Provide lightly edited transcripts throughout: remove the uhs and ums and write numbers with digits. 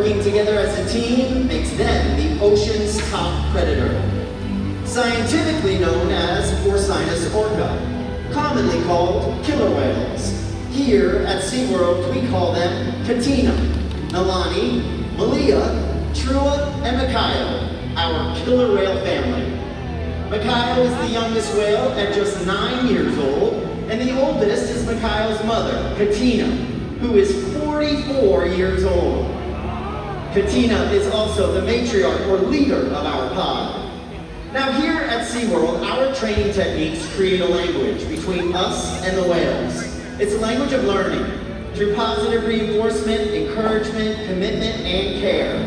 working together as a team makes them the ocean's top predator. Scientifically known as Porcinus orca, commonly called killer whales. Here at SeaWorld, we call them Katina, Nalani, Malia, Trua, and Mikhail, our killer whale family. Mikhail is the youngest whale at just 9 years old, and the oldest is Mikhail's mother, Katina, who is 44 years old. Katina is also the matriarch or leader of our pod. Now here at SeaWorld, our training techniques create a language between us and the whales. It's a language of learning through positive reinforcement, encouragement, commitment, and care.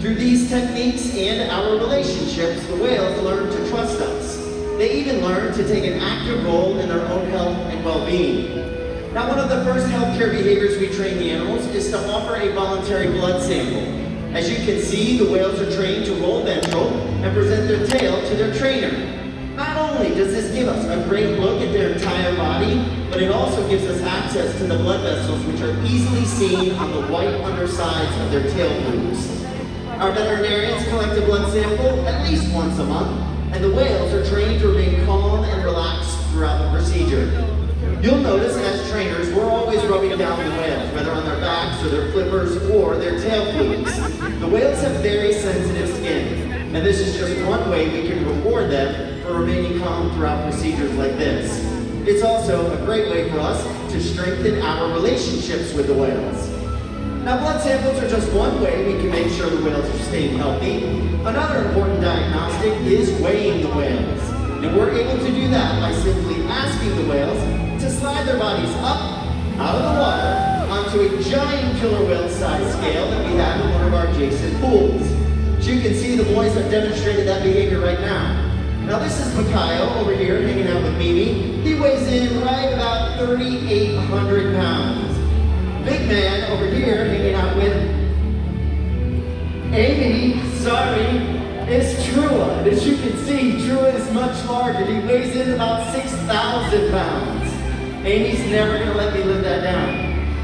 Through these techniques and our relationships, the whales learn to trust us. They even learn to take an active role in their own health and well-being. Now, one of the first healthcare behaviors we train the animals is to offer a voluntary blood sample. As you can see, the whales are trained to roll ventral and present their tail to their trainer. Not only does this give us a great look at their entire body, but it also gives us access to the blood vessels, which are easily seen on the white undersides of their tail loops. Our veterinarians collect a blood sample at least once a month, and the whales are trained to remain calm and relaxed throughout the procedure. You'll notice as trainers, we're always rubbing down the whales, whether on their backs or their flippers or their tail flukes. The whales have very sensitive skin, and this is just one way we can reward them for remaining calm throughout procedures like this. It's also a great way for us to strengthen our relationships with the whales. Now, blood samples are just one way we can make sure the whales are staying healthy. Another important diagnostic is weighing the whales. And we're able to do that by simply asking the whales to slide their bodies up, out of the water, onto a giant killer whale size scale that we have in one of our adjacent pools. As you can see, the boys have demonstrated that behavior right now. Now this is Mikhail over here hanging out with Mimi. He weighs in right about 3,800 pounds. Big man over here hanging out with Amy, is Trua. And as you can see, Trua is much larger. He weighs in about 6,000 pounds. Amy's never gonna let me live that down.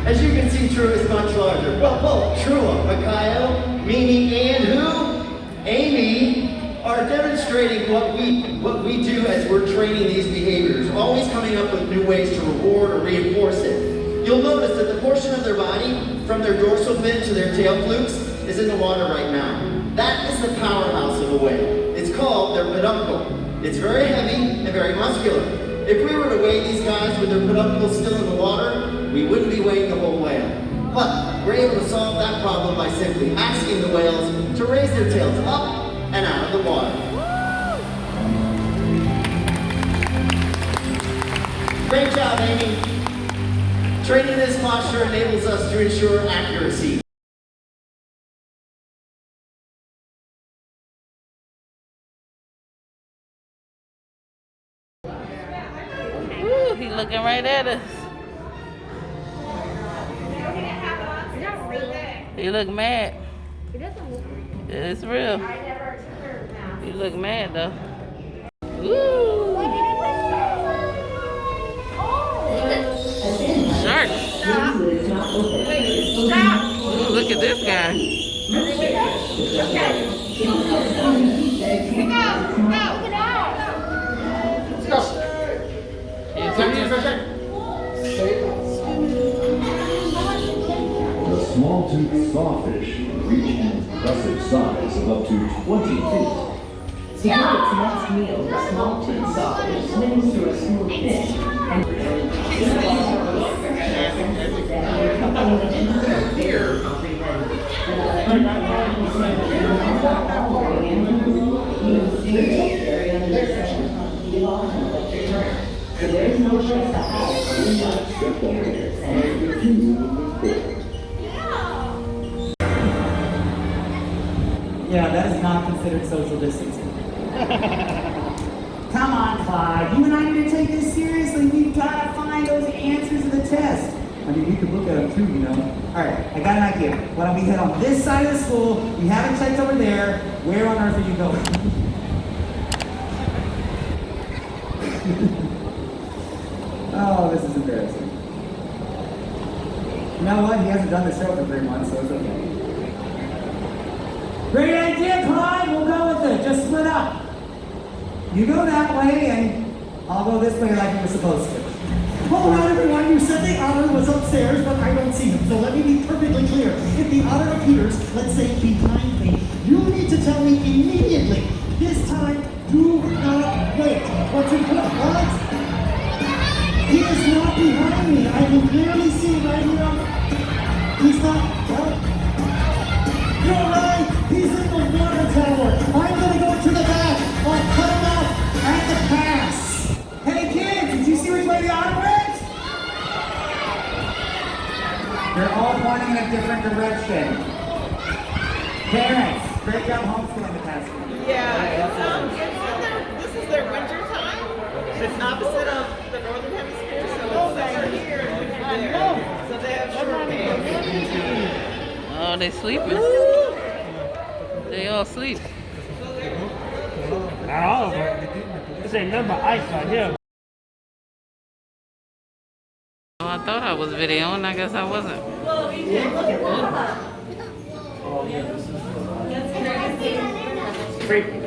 As you can see, Trua is much larger. Well, Trua, Mikhail, Mimi, and who? Amy are demonstrating what we do as we're training these behaviors, always coming up with new ways to reward or reinforce it. You'll notice that the portion of their body, from their dorsal fin to their tail flukes, is in the water right now. That is the powerhouse of a whale. It's called their peduncle. It's very heavy and very muscular. If we were to weigh these guys with their peduncles still in the water, we wouldn't be weighing the whole whale. But we're able to solve that problem by simply asking the whales to raise their tails up and out of the water. Great job, Amy. Training this posture enables us to ensure accuracy. Ooh, he's looking right at us. He look mad. He doesn't look mad. It's real. I never took her mask. He look mad though. Ooh. Shark. Stop. Wait, stop. Ooh, look at this guy. Okay. Go. The small-toothed sawfish reach an impressive size of up to 20 feet. To get its next meal, the small-toothed sawfish swims through a smooth pit and so there is no place to hide. Yeah, that is not considered social distancing. Come on, Clyde. You and I need to take this seriously. We've got to find those answers to the test. I mean, you can look at them too, you know. All right, I got an idea. Why don't we head on this side of the school? We haven't checked over there. Where on earth are you going? Oh, this is embarrassing. You know what? He hasn't done the show for 3 months, so it's okay. just split up. You go that way, and I'll go this way like you were supposed to. Hold on, everyone. You said the otter was upstairs, but I don't see him. So let me be perfectly clear. If the otter appears, let's say behind me, you need to tell me immediately. This time, do not wait. What's important? What? He is not behind me. I can clearly see right here. He's not. What? You're right. He's in the water tower. I'm gonna go to the back. I'll cut him off at the pass. Hey kids, did you see which way the otter went? They're all pointing in a different direction. Parents, great job homeschooling the past week. This is their winter time. It's opposite of the northern hemisphere, so it's summer here and winter there. So they have short pants. Oh, they sleeping. They all sleep. Not all of them. This ain't nothing but ice right here. Oh, I thought I was videoing. I guess I wasn't. Freaky.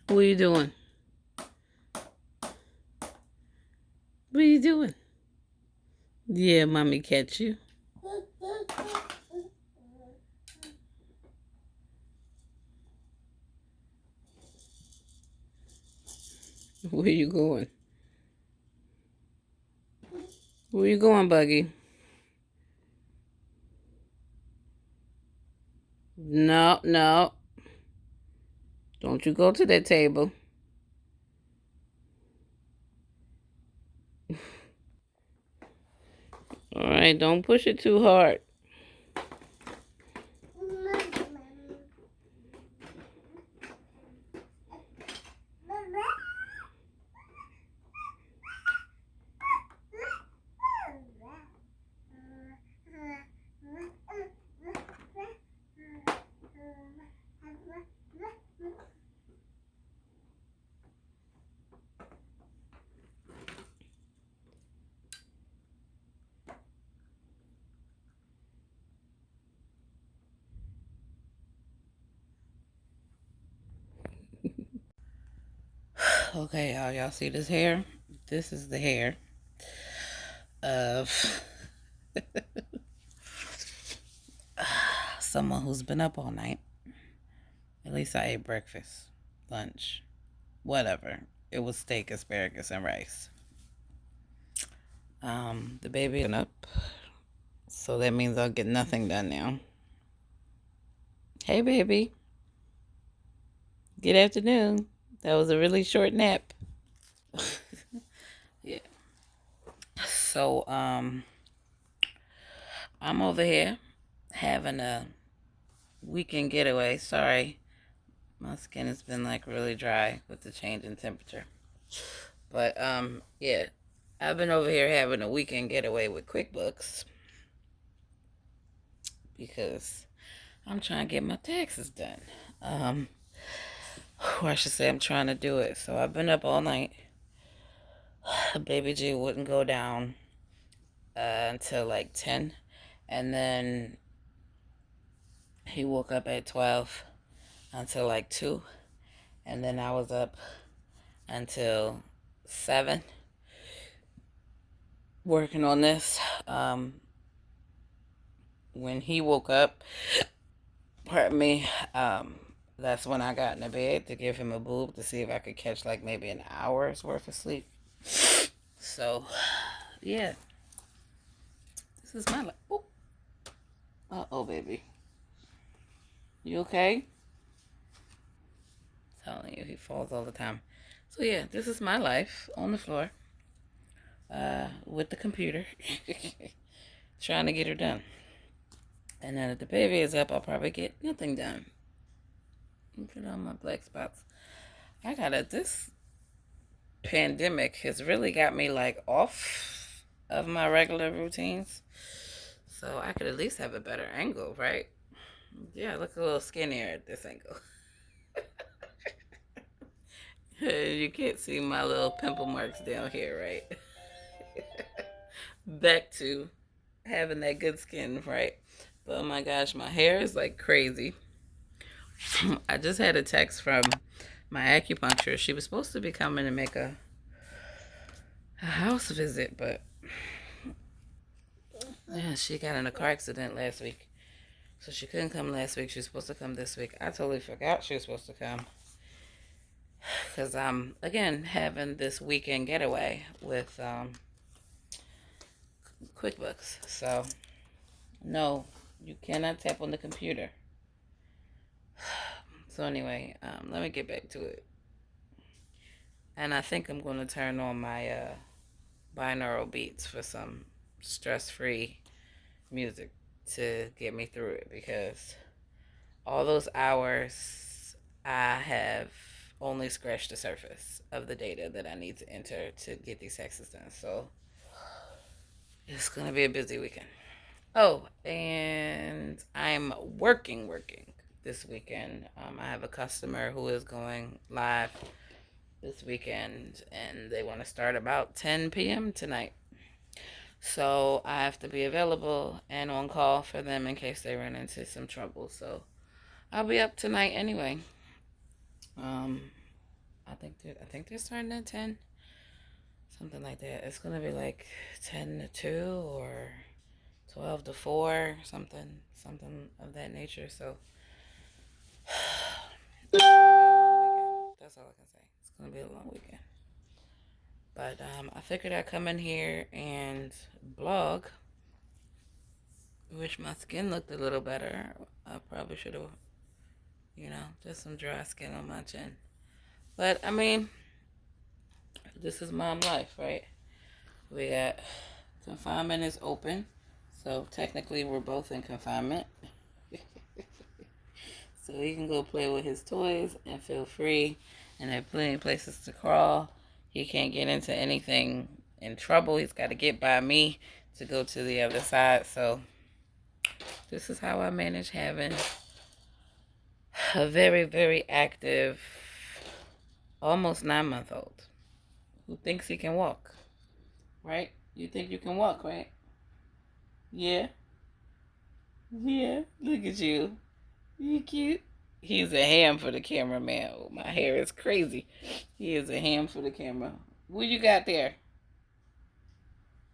What are you doing? What are you doing? Yeah, mommy catch you. Where you going? Where you going, Buggy? No, no. Don't you go to that table. All right, don't push it too hard. Okay, y'all see this hair? This is the hair of Someone who's been up all night. At least I ate breakfast, lunch, whatever. It was steak, asparagus, and rice. The baby been up, so that means I'll get nothing done now. Hey, baby. Good afternoon. That was a really short nap. Yeah. So, I'm over here having a weekend getaway. Sorry, my skin has been like really dry with the change in temperature. But, yeah, I've been over here having a weekend getaway with QuickBooks because I'm trying to get my taxes done. Or I should say I'm trying to do it. So I've been up all night. Baby G wouldn't go down until like 10. And then he woke up at 12 until like 2. And then I was up until 7 working on this. When he woke up, pardon me, that's when I got in the bed to give him a boob to see if I could catch like maybe an hour's worth of sleep. So, yeah. This is my life. Uh-oh, baby. You okay? I'm telling you, he falls all the time. So, yeah, this is my life on the floor with the computer. Trying to get her done. And then if the baby is up, I'll probably get nothing done. Put on my black spots. This pandemic has really got me like off of my regular routines. So I could at least have a better angle, right? Yeah, I look a little skinnier at this angle. You can't see my little pimple marks down here, right? Back to having that good skin, right? But oh my gosh, my hair is like crazy. I just had a text from my acupuncturist. She was supposed to be coming to make a house visit, but yeah, she got in a car accident last week. So she couldn't come last week. She was supposed to come this week. I totally forgot she was supposed to come. Because I'm, again, having this weekend getaway with QuickBooks. So, no, you cannot tap on the computer. So anyway, let me get back to it. And I think I'm going to turn on my binaural beats for some stress-free music to get me through it, because all those hours I have only scratched the surface of the data that I need to enter to get these taxes done. So it's going to be a busy weekend. Oh, and I'm working this weekend. I have a customer who is going live this weekend, and they want to start about 10 p.m. tonight. So I have to be available and on call for them in case they run into some trouble. So I'll be up tonight anyway. I think they're starting at 10, something like that. It's gonna be like 10 to 2 or 12 to 4, something of that nature. So it's gonna be a long weekend. That's all I can say. It's gonna be a long weekend. But I figured I'd come in here and blog. Wish my skin looked a little better. I probably should have, just some dry skin on my chin. But, I mean, this is mom life, right? We got confinement is open. So, technically, we're both in confinement. So, he can go play with his toys and feel free. And there are plenty of places to crawl. He can't get into anything in trouble. He's got to get by me to go to the other side. So, this is how I manage having a very, very active, almost 9-month-old who thinks he can walk. Right? You think you can walk, right? Yeah? Yeah. Look at you. You cute. He's a ham for the camera, man. Oh, my hair is crazy. He is a ham for the camera. What you got there?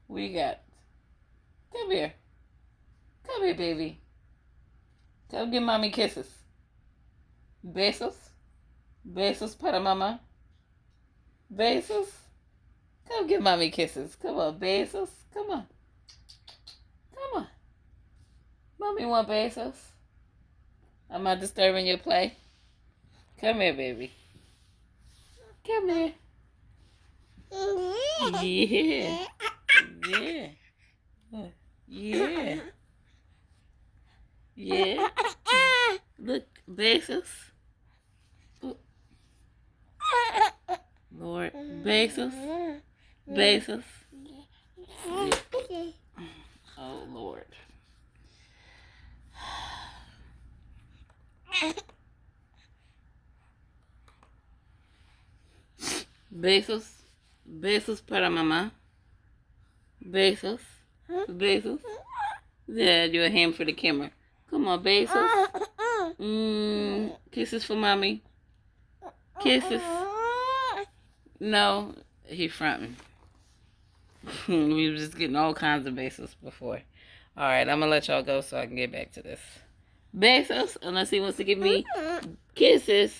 What you got? Come here. Come here, baby. Come give mommy kisses. Besos. Besos para mama. Besos. Come give mommy kisses. Come on, besos. Come on. Come on. Mommy want besos. I'm not disturbing your play. Come here, baby. Come here. Yeah. Yeah. Yeah. Yeah. Look, Bezos. Lord, Bezos. Bezos. Oh, Lord. Bezos. Besos para mamá. Besos. Besos. Yeah, you're a hand for the camera. Come on, Besos. Kisses for mommy. Kisses. No, he fronting. We was just getting all kinds of Besos before. Alright, I'm gonna let y'all go so I can get back to this. Besos, unless he wants to give me kisses.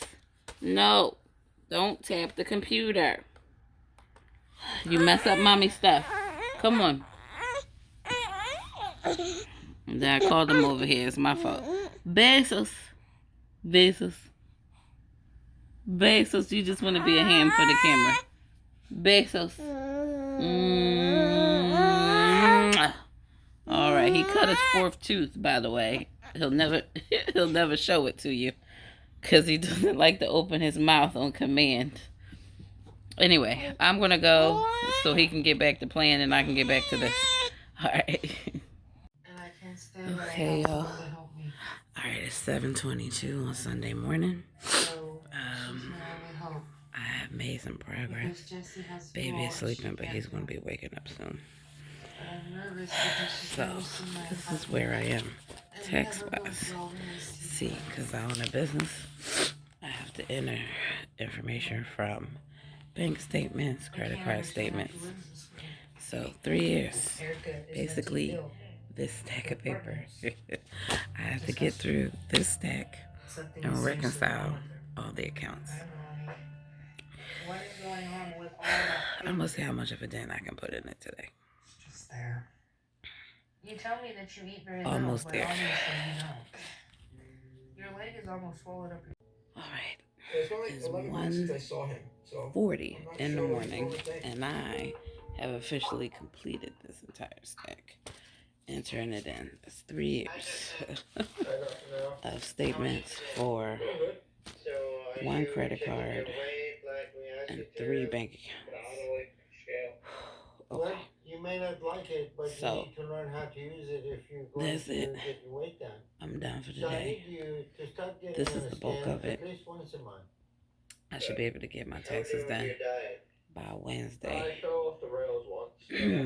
No, don't tap the computer. You mess up mommy's stuff. Come on. Then I called him over here. It's my fault. Besos. Besos. Besos, you just want to be a hand for the camera. Besos. All right, he cut his fourth tooth, by the way. He'll never show it to you because he doesn't like to open his mouth on command. Anyway, I'm going to go so he can get back to playing and I can get back to this. All right. Okay, y'all. All right, it's 7:22 on Sunday morning. I have made some progress. Baby is sleeping, but he's going to be waking up soon. So, this is where I am text-wise. See, because I own a business, I have to enter information from bank statements, credit card statements. So 3 years, basically this stack of paper. I have to get through this stack and reconcile all the accounts. I'm gonna see how much of a dent I can put in it today. Just there. You tell me that you eat very almost little, there. But obviously you don't. Your leg is almost swallowed up. All right. It's 1:40 in the morning, and I have officially completed this entire stack and turned it in. It's 3 years of statements for 1 credit card and 3 bank accounts. Okay. You may not like it, but you need to learn how to use it if you're going to get your weight down. I'm done for So I today. need you to start getting This on is a the bulk scale of it. at least once a month. I should be able to get my taxes done by Wednesday.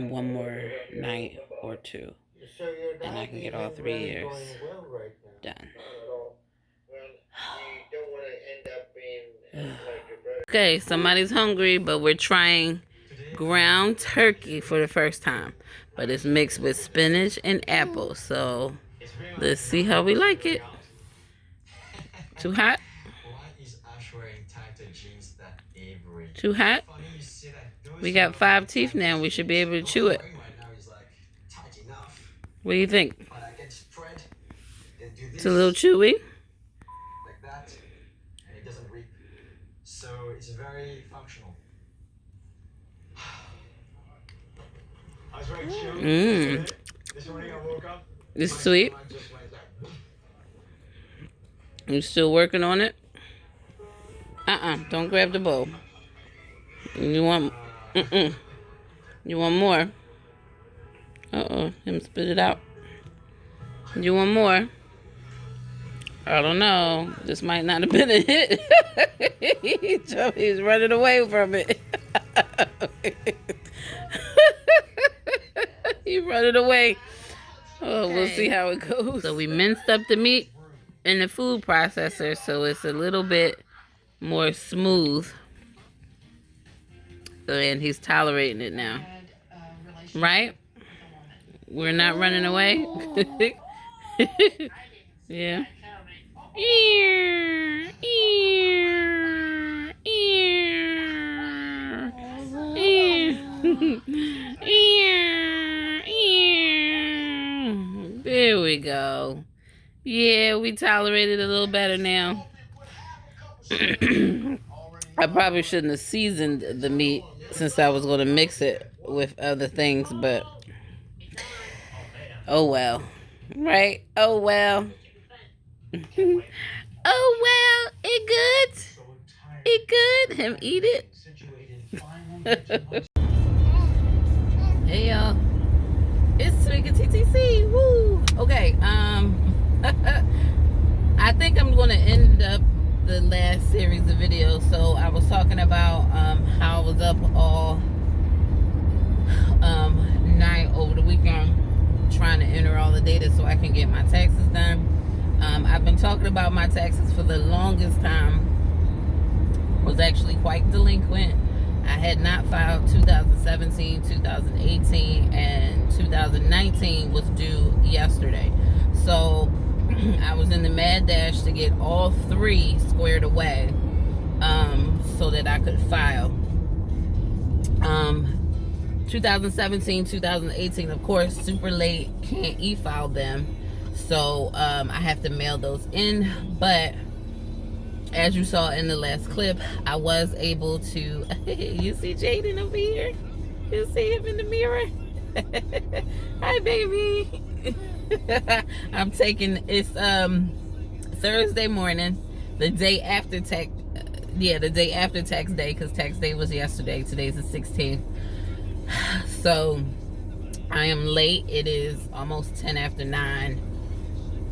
One more night or two. So your and I can get all 3 years well right now. done. Okay, somebody's hungry, but we're trying ground turkey for the first time. But it's mixed with spinach and apples. So let's see how we like it. Too hot? Too hot? We got 5 teeth now. We should be able to chew it. What do you think? It's a little chewy. Like that, and it doesn't rip. So it's very functional. I was very chill. This morning I woke up. It's sweet. You still working on it? Don't grab the bowl. You want You want more? Him spit it out. You want more? I don't know. This might not have been a hit. He's running away from it. He's running away. Oh, we'll see how it goes. So we minced up the meat in the food processor so it's a little bit more smooth. And he's tolerating it now. Right? We're not running away. Yeah. There we go. Yeah, we tolerate it a little better now. I probably shouldn't have seasoned the meat since I was going to mix it with other things, but oh well. Right? Oh well. Oh well. It good? It good? Him eat it? Hey y'all. It's TamikiaTT. Woo! Okay, I think I'm going to end up the last series of videos. So I was talking about how I was up all night over the weekend trying to enter all the data so I can get my taxes done. I've been talking about my taxes for the longest time. Was actually quite delinquent. I had not filed 2017, 2018, and 2019 was due yesterday. So I was in the mad dash to get all three squared away so that I could file. 2017, 2018, of course, super late, can't e-file them. So I have to mail those in. But as you saw in the last clip, I was able to, you see Jaden over here? You see him in the mirror? Hi, baby. I'm taking, it's Thursday morning, the day after tax, the day after tax day, because tax day was yesterday. Today's the 16th. So I am late. It is almost 10 after 9.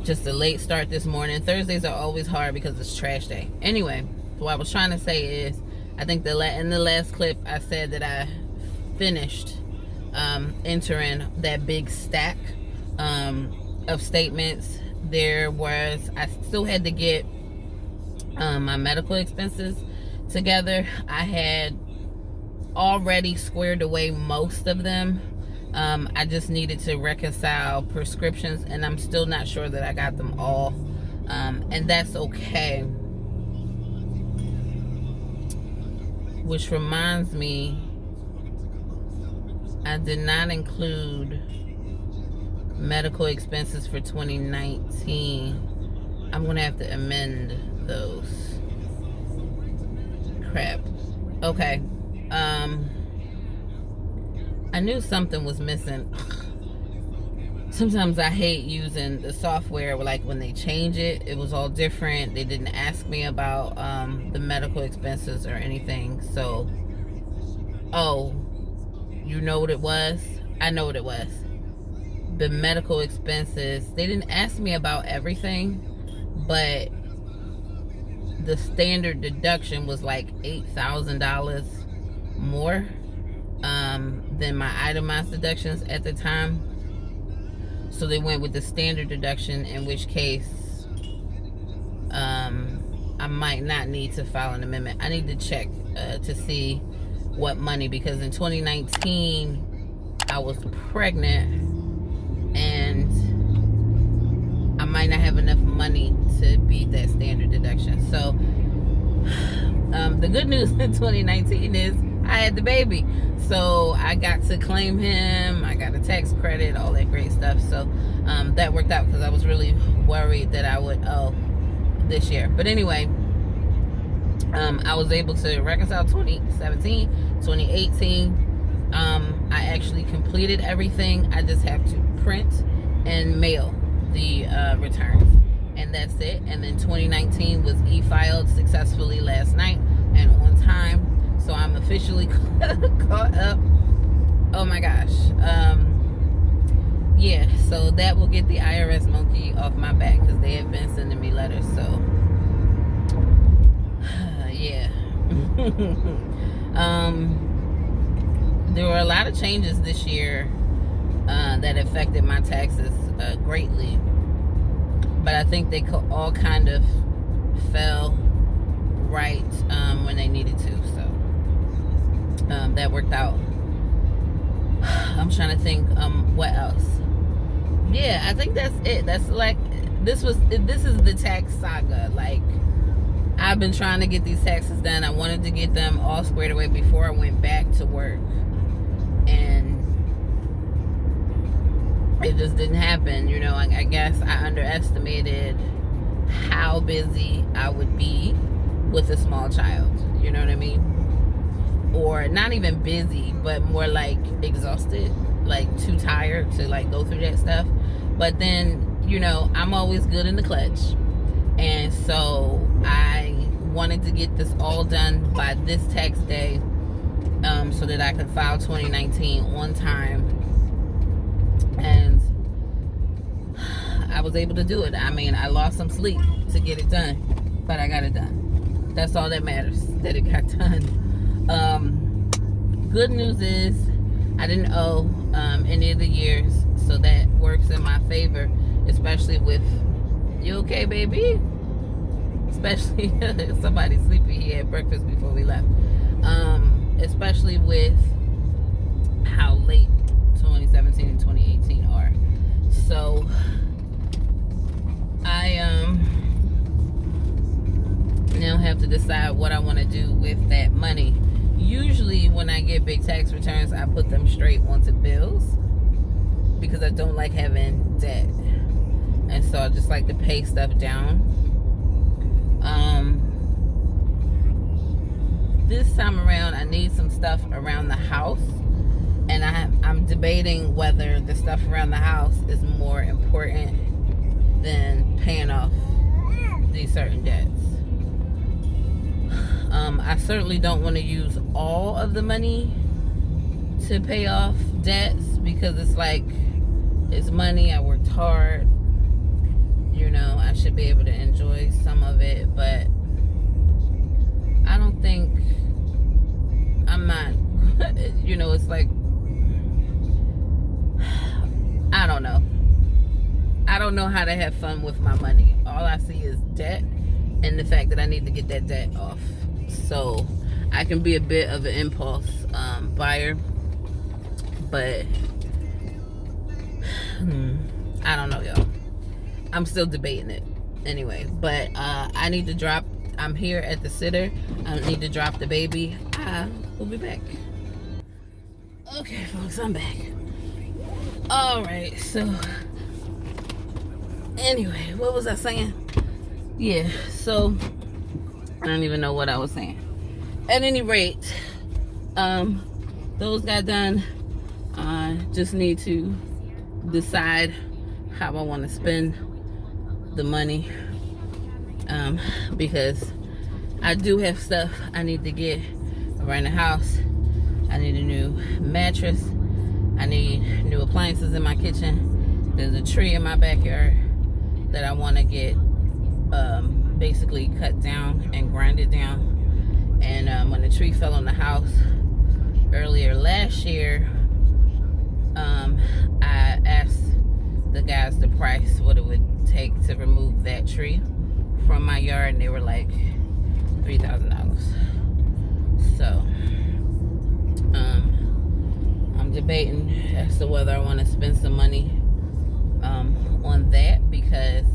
Just a late start this morning. Thursdays are always hard because it's trash day. Anyway, what I was trying to say is, I think in the last clip I said that I finished entering that big stack of statements. I still had to get my medical expenses together. I had already squared away most of them. I just needed to reconcile prescriptions, and I'm still not sure that I got them all, and that's okay. Which reminds me, I did not include medical expenses for 2019. I'm gonna have to amend those. Crap. Okay. I knew something was missing. Sometimes I hate using the software, like when they change it, it was all different. They didn't ask me about the medical expenses or anything. So, oh, you know what it was? I know what it was. The medical expenses, they didn't ask me about everything, but the standard deduction was like $8,000 more than my itemized deductions at the time. So they went with the standard deduction, in which case I might not need to file an amendment. I need to check to see what money, because in 2019 I was pregnant and I might not have enough money to beat that standard deduction. So the good news in 2019 is I had the baby, so I got to claim him. I got a tax credit, all that great stuff. So that worked out, because I was really worried that I would owe this year. But anyway, I was able to reconcile 2017, 2018. I actually completed everything. I just have to print and mail the returns, and that's it. And then 2019 was e-filed successfully last night and on time. So I'm officially caught up. Oh my gosh. Yeah, so that will get the IRS monkey off my back, because they have been sending me letters. So yeah. There were a lot of changes this year that affected my taxes greatly, but I think they all kind of fell right when they needed to. So that worked out. I'm trying to think what else. yeah, I think that's it. That's like, this is the tax saga. Like, I've been trying to get these taxes done. I wanted to get them all squared away before I went back to work. And it just didn't happen. You know, I guess I underestimated how busy I would be with a small child. You know what I mean? Or not even busy, but more like exhausted, like too tired to like go through that stuff. But then, you know, I'm always good in the clutch. And so I wanted to get this all done by this tax day, so that I could file 2019 on time. And I was able to do it. I mean, I lost some sleep to get it done, but I got it done. That's all that matters, that it got done. Good news is I didn't owe any of the years, so that works in my favor, especially with, you okay, baby? Especially, somebody's sleepy. He had breakfast before we left. Especially with how late 2017 and 2018 are. So I now have to decide what I want to do with that money. Usually when I get big tax returns, I put them straight onto bills because I don't like having debt. And so I just like to pay stuff down. This time around, I need some stuff around the house. And I'm debating whether the stuff around the house is more important than paying off these certain debts. I certainly don't want to use all of the money to pay off debts, because it's like, it's money, I worked hard, you know, I should be able to enjoy some of it, but I don't think, I'm not, you know, it's like, I don't know. I don't know how to have fun with my money. All I see is debt and the fact that I need to get that debt off. So I can be a bit of an impulse buyer, but I don't know, y'all. I'm still debating it anyway, but I need to drop, I'm here at the sitter. I need to drop the baby. We'll be back. Okay, folks, I'm back. All right, so anyway, what was I saying? Yeah, so I don't even know what I was saying. At any rate, those got done. I just need to decide how I want to spend the money, because I do have stuff I need to get around the house. I need a new mattress. I need new appliances in my kitchen. There's a tree in my backyard that I want to get basically cut down and grinded down. And when the tree fell on the house earlier last year, I asked the guys the price, what it would take to remove that tree from my yard, and they were like $3,000. So I'm debating as to whether I want to spend some money on that, because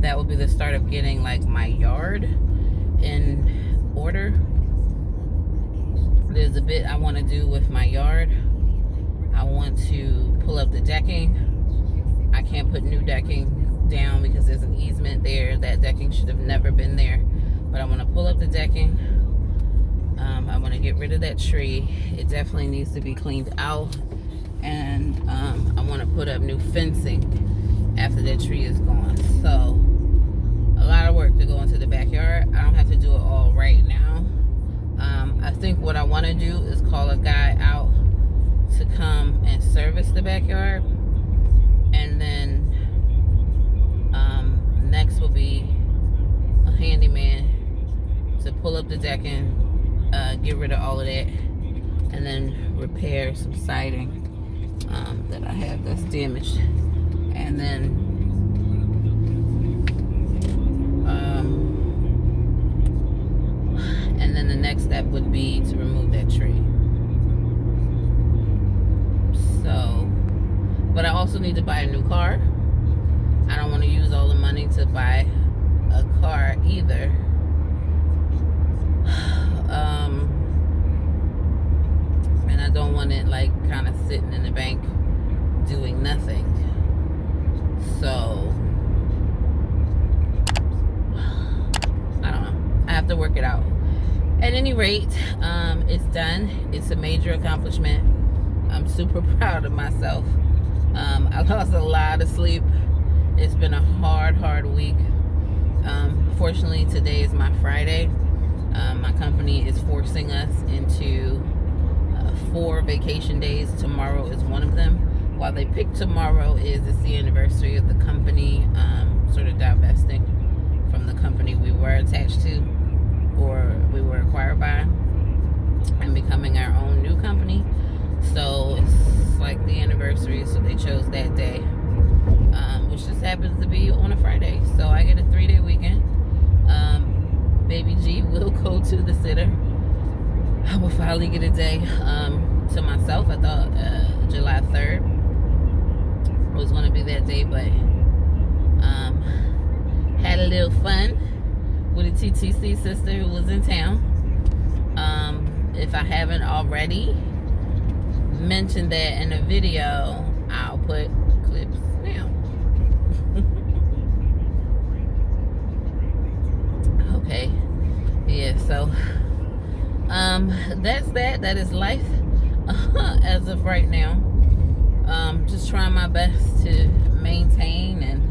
that will be the start of getting like my yard in order. There's a bit I want to do with my yard. I want to pull up the decking. I can't put new decking down because there's an easement there. That decking should have never been there, but I want to pull up the decking. I want to get rid of that tree. It definitely needs to be cleaned out, and I want to put up new fencing after that tree is gone. So a lot of work to go into the backyard. I don't have to do it all right now. I think what I want to do is call a guy out to come and service the backyard, and then next will be a handyman to pull up the decking, get rid of all of that, and then repair some siding that I have that's damaged, and then the next step would be to remove that tree. So also need to buy a new car. I don't want to use all the money to buy a car either. And I don't want it like kind of sitting in the bank doing nothing. So I don't know. I have to work it out. At any rate, it's done. It's a major accomplishment. I'm super proud of myself. I lost a lot of sleep. It's been a hard week. Fortunately, today is my Friday. My company is forcing us into 4 vacation days. Tomorrow is one of them. While they picked tomorrow it's the anniversary of the company sort of divesting from the company we were attached to, or we were acquired by, and becoming our own new company. So it's like the anniversary, so they chose that day, which just happens to be on a Friday. So I get a 3-day weekend. Baby G will go to the sitter. I will finally get a day to myself. I thought July 3rd was going to be that day, but had a little fun with a TTC sister who was in town. If I haven't already mentioned that in a video, I'll put clips now. Okay, yeah, so that's that is life as of right now. Just trying my best to maintain and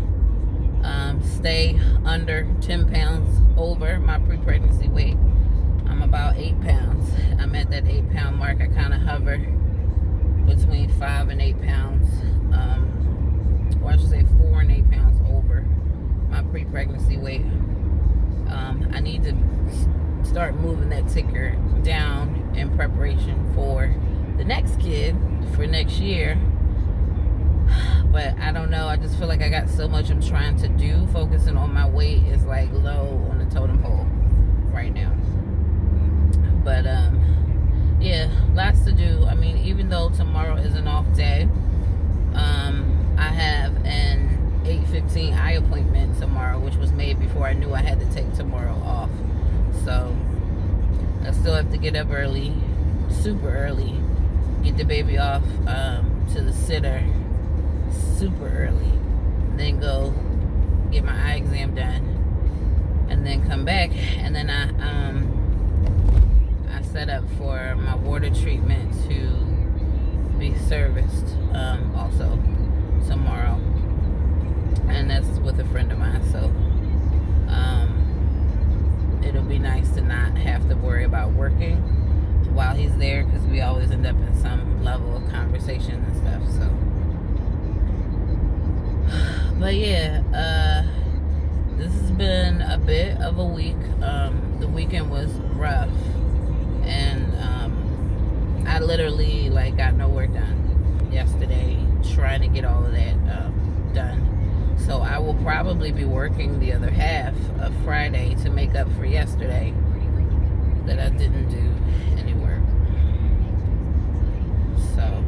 stay under 10 pounds over my pre-pregnancy weight. I'm about 8 pounds. I'm at that 8 pound mark. I kind of hover between 5 and 8 pounds, or I should say 4 and 8 pounds over my pre-pregnancy weight. I need to start moving that ticker down in preparation for the next kid for next year. But I don't know, I just feel like I got so much I'm trying to do. Focusing on my weight is like low on the totem pole right now. But yeah, lots to do. I mean, even though tomorrow is an off day, I have an 8:15 eye appointment tomorrow, which was made before I knew I had to take tomorrow off. So I still have to get up early, super early, get the baby off to the sitter super early, then go get my eye exam done, and then come back. And then I set up for my water treatment to be serviced also tomorrow, and that's with a friend of mine. So it'll be nice to not have to worry about working while he's there, because we always end up in some level of conversation and stuff. So but yeah, this has been a bit of a week. The weekend was rough, and I literally like got no work done yesterday, trying to get all of that done. So I will probably be working the other half of Friday to make up for yesterday that I didn't do any work. So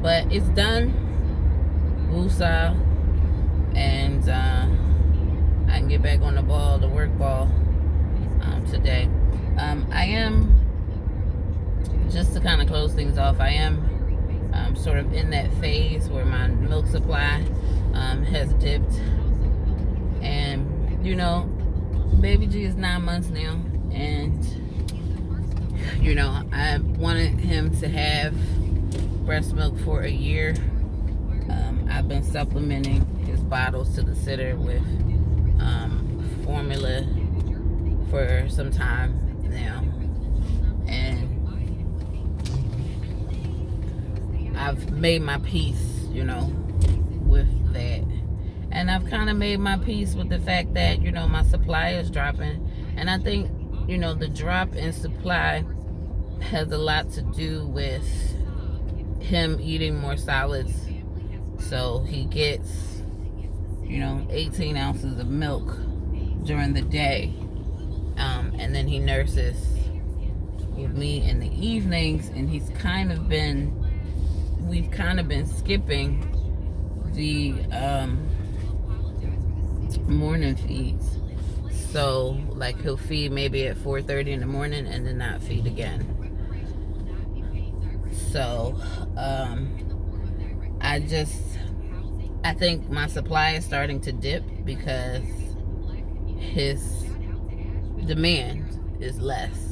but it's done. Woosah, and I can get back on the ball, the work ball, today. I am, just to kind of close things off, I am sort of in that phase where my milk supply has dipped, and you know, baby G is 9 months now, and you know, I wanted him to have breast milk for a year. I've been supplementing his bottles to the sitter with formula for some time now, and I've made my peace, you know, with that. And I've kind of made my peace with the fact that, you know, my supply is dropping, and I think, you know, the drop in supply has a lot to do with him eating more solids. So he gets, you know, 18 ounces of milk during the day, and then he nurses with me in the evenings, and he's kind of been we've kind of been skipping the morning feeds. So like he'll feed maybe at 4:30 in the morning and then not feed again. So I think my supply is starting to dip because his demand is less.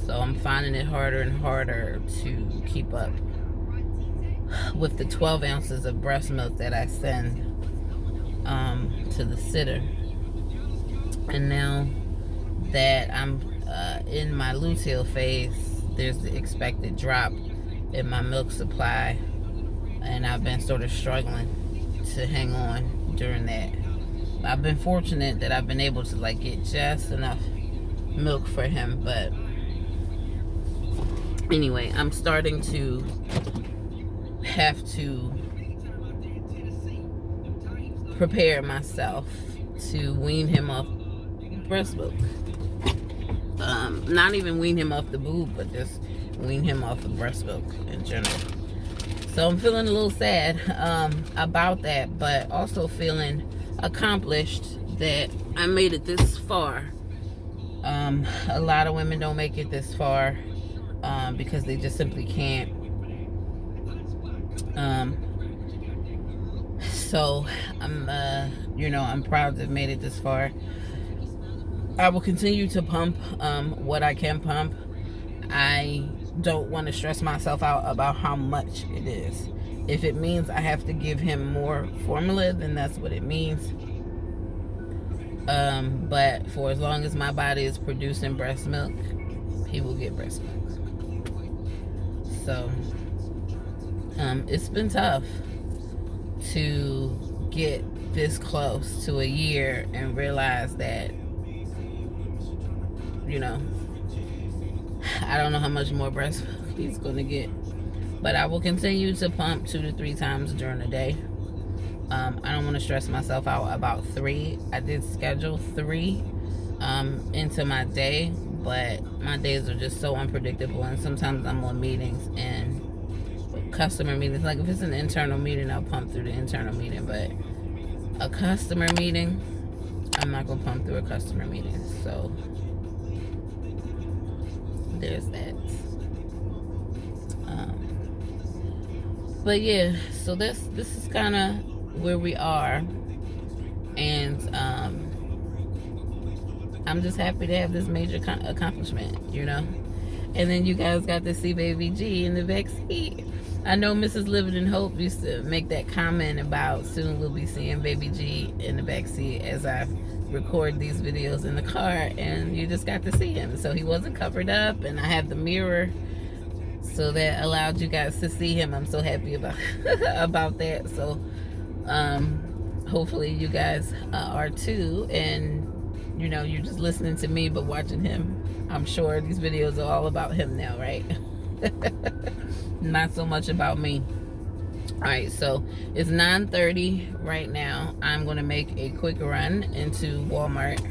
So I'm finding it harder and harder to keep up with the 12 ounces of breast milk that I send to the sitter. And now that I'm in my luteal phase, there's the expected drop in my milk supply, and I've been sort of struggling to hang on during that. I've been fortunate that I've been able to like get just enough milk for him, but anyway, I'm starting to have to prepare myself to wean him off breast milk. Not even wean him off the boob, but just wean him off of breast milk in general. So I'm feeling a little sad about that, but also feeling accomplished that I made it this far. A lot of women don't make it this far because they just simply can't. So I'm I'm proud to have made it this far. I will continue to pump what I can pump. I don't want to stress myself out about how much it is. If it means I have to give him more formula, then that's what it means. But for as long as my body is producing breast milk, he will get breast milk. So it's been tough to get this close to a year and realize that, I don't know how much more breast milk he's going to get. But I will continue to pump 2 to 3 times during the day. I don't want to stress myself out about 3. I did schedule 3 into my day, but my days are just so unpredictable, and sometimes I'm on meetings and customer meetings. Like if it's an internal meeting, I'll pump through the internal meeting, but a customer meeting, I'm not going to pump through a customer meeting. So there's that. But yeah, so this is kind of where we are, and I'm just happy to have this major accomplishment, And then you guys got to see Baby G in the backseat. I know Mrs. Living in Hope used to make that comment about soon we'll be seeing Baby G in the backseat as I record these videos in the car, and you just got to see him. So he wasn't covered up, and I have the mirror, so that allowed you guys to see him. I'm so happy about about that. So hopefully you guys are too, and you're just listening to me but watching him. I'm sure these videos are all about him now, right? Not so much about me. Alright, so it's 9:30 right now. I'm gonna make a quick run into Walmart,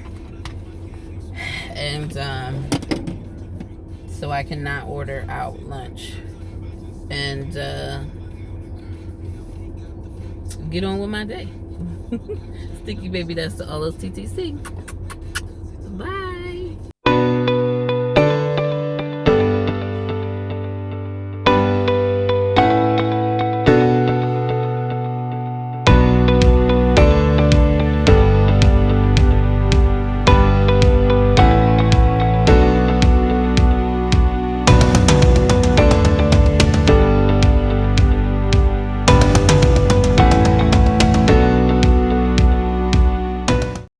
and so I cannot order out lunch, and get on with my day. Sticky baby, that's to all those TTC.